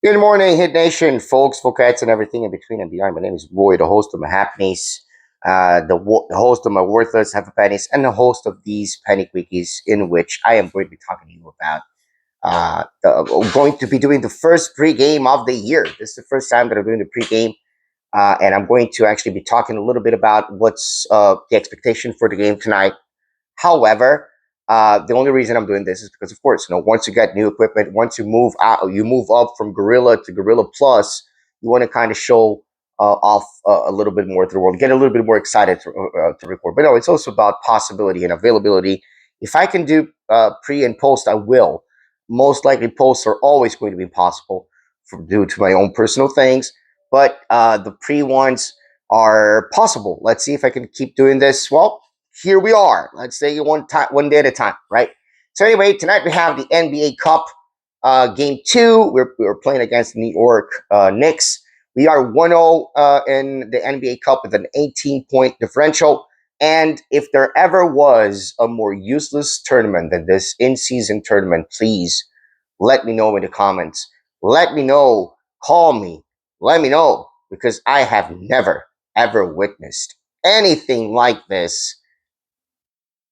Good morning, Hit Nation, folks, folkettes, and everything in between and beyond. My name is Roy, the host of my Happiness, the host of my Worthless Half a Pennies, and the host of these PennyQuickies, in which I am going to be talking to you about. Going to be doing the first pregame of the year. This is the first time that I'm doing the pregame, and I'm going to actually be talking a little bit about what's the expectation for the game tonight. However, the only reason I'm doing this is because, of course, once you get new equipment, once you move out, you move up from Gorilla to Gorilla Plus, you want to kind of show off a little bit more to the world, get a little bit more excited to record. But no, it's also about possibility and availability. If I can do pre and post, I will. Most likely, posts are always going to be possible due to my own personal things, but the pre ones are possible. Let's see if I can keep doing this. Well, here we are. Let's say one day at a time, right? So anyway, tonight we have the NBA Cup game two. We're playing against the New York Knicks. We are 1-0 in the NBA Cup with an 18-point differential. And if there ever was a more useless tournament than this in-season tournament, please let me know in the comments. Let me know. Call me. Let me know because I have never ever witnessed anything like this,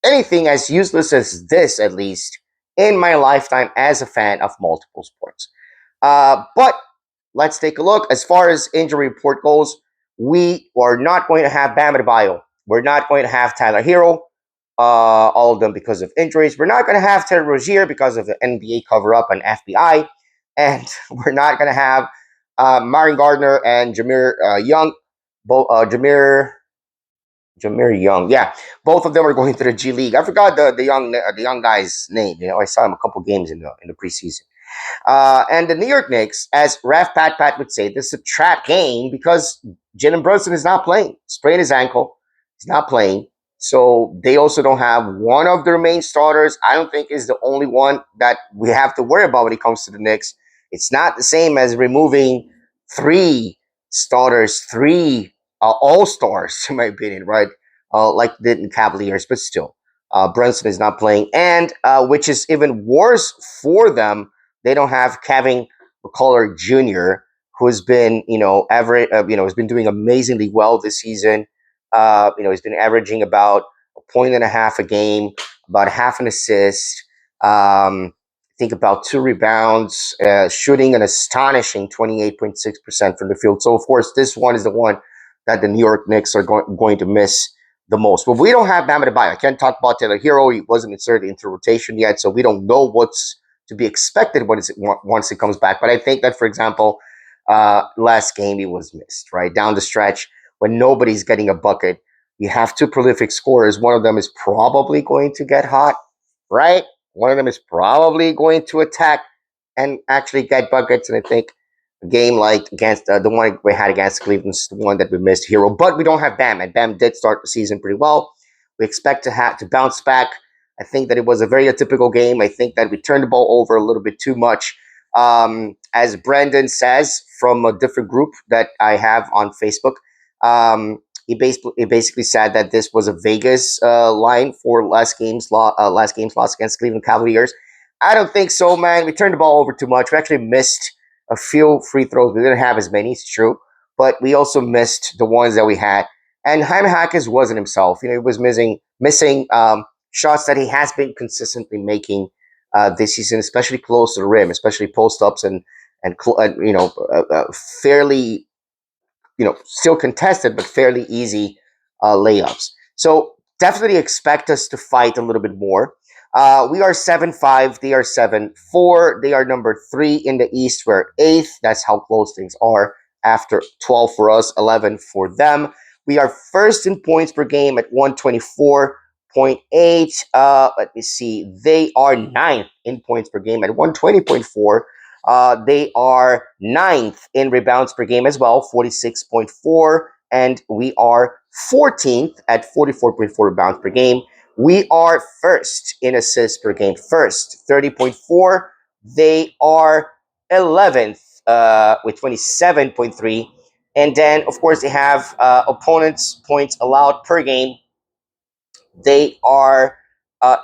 anything as useless as this, at least in my lifetime as a fan of multiple sports. But let's take a look. As far as injury report goes, we are not going to have Bam Adebayo. We're not going to have Tyler Hero. All of them because of injuries. We're not going to have Terry Rozier because of the NBA cover up and FBI. And we're not going to have Myron Gardner and Jameer Young. Jameer Young. Yeah, both of them are going to the G League. I forgot the young guy's name. I saw him a couple games in the preseason. And the New York Knicks, as Raf Pat would say, this is a trap game because Jalen Brunson is not playing. Sprained his ankle. He's not playing. So they also don't have one of their main starters. I don't think is the only one that we have to worry about when it comes to the Knicks. It's not the same as removing three starters, three all stars, in my opinion, right? Like did in Cavaliers, but still, Brunson is not playing, and which is even worse for them, they don't have Kevin McCullough Jr., who's been, has been doing amazingly well this season. He's been averaging about a point and a half a game, about half an assist. I think about 2 rebounds, shooting an astonishing 28.6% from the field. So, of course, this one is the one that the New York Knicks are going to miss the most. But we don't have Bam Adebayo. I can't talk about Taylor Hero. He wasn't inserted into rotation yet, so we don't know what's to be expected once it comes back. But I think that, for example, last game he was missed, right? Down the stretch when nobody's getting a bucket, you have two prolific scorers. One of them is probably going to get hot, right? One of them is probably going to attack and actually get buckets. And I think a game like against the one we had against Cleveland is the one that we missed Hero. But we don't have Bam, and Bam did start the season pretty well. We expect to have to bounce back. I think that it was a very atypical game. I think that we turned the ball over a little bit too much. As Brandon says from a different group that I have on Facebook, he basically said that this was a Vegas line for last game's loss against Cleveland Cavaliers. I don't think so, man. We turned the ball over too much. We actually missed a few free throws. We didn't have as many, it's true, but we also missed the ones that we had. And Jaime Hackers wasn't himself. He was missing shots that he has been consistently making this season, especially close to the rim, especially post ups and fairly, still contested, but fairly easy layups. So definitely expect us to fight a little bit more. We are 7-5. They are 7-4. They are number 3 in the East. We're eighth. That's how close things are after 12 for us, 11 for them. We are first in points per game at 124.8. Let me see. They are ninth in points per game at 120.4. They are ninth in rebounds per game as well, 46.4. And we are 14th at 44.4 rebounds per game. We are first in assists per game, first, 30.4. They are 11th with 27.3. And then, of course, they have opponents' points allowed per game. They are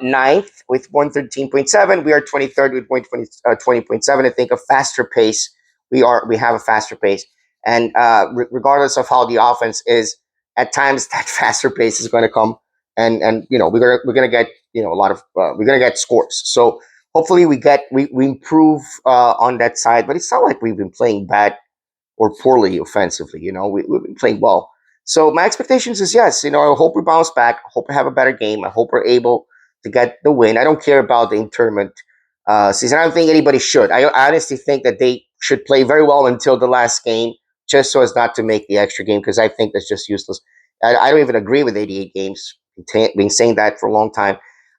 ninth with 113.7. We are 23rd with 20.7. I think a faster pace we have a faster pace, and regardless of how the offense is, at times that faster pace is going to come, and we're gonna get a lot of we're gonna get scores. So hopefully we improve on that side, but it's not like we've been playing bad or poorly offensively. We've been playing well. So my expectations is yes. I hope we bounce back. I hope we have a better game. I hope we're able to get the win. I don't care about the tournament season. I don't think anybody should. I honestly think that they should play very well until the last game, just so as not to make the extra game, because I think that's just useless. I don't even agree with 88 games. Been saying that for a long time.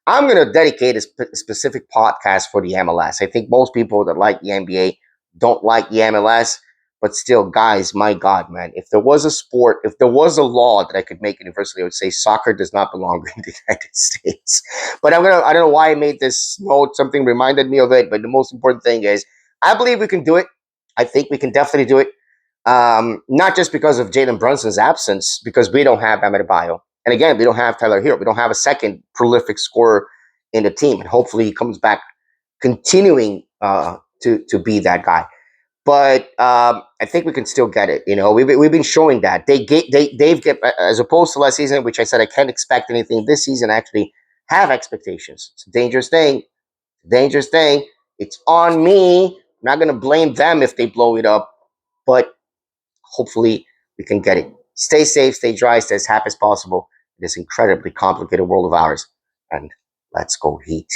I'm going to dedicate a specific podcast for the MLS. I think most people that like the NBA don't like the MLS. But still, guys, my God, man, if there was a sport, if there was a law that I could make universally, I would say soccer does not belong in the United States. But I don't know why I made this note. Something reminded me of it. But the most important thing is, I believe we can do it. I think we can definitely do it. Not just because of Jalen Brunson's absence, because we don't have Ahmed Abayo. And again, we don't have Tyler Hero. We don't have a second prolific scorer in the team. And hopefully he comes back continuing to be that guy. But I think we can still get it. We've been showing that they've get, as opposed to last season, which I said I can't expect anything. This season, I actually have expectations. It's a dangerous thing. Dangerous thing. It's on me. I'm not gonna blame them if they blow it up, but hopefully we can get it. Stay safe, stay dry, stay as happy as possible in this incredibly complicated world of ours, and let's go Heat.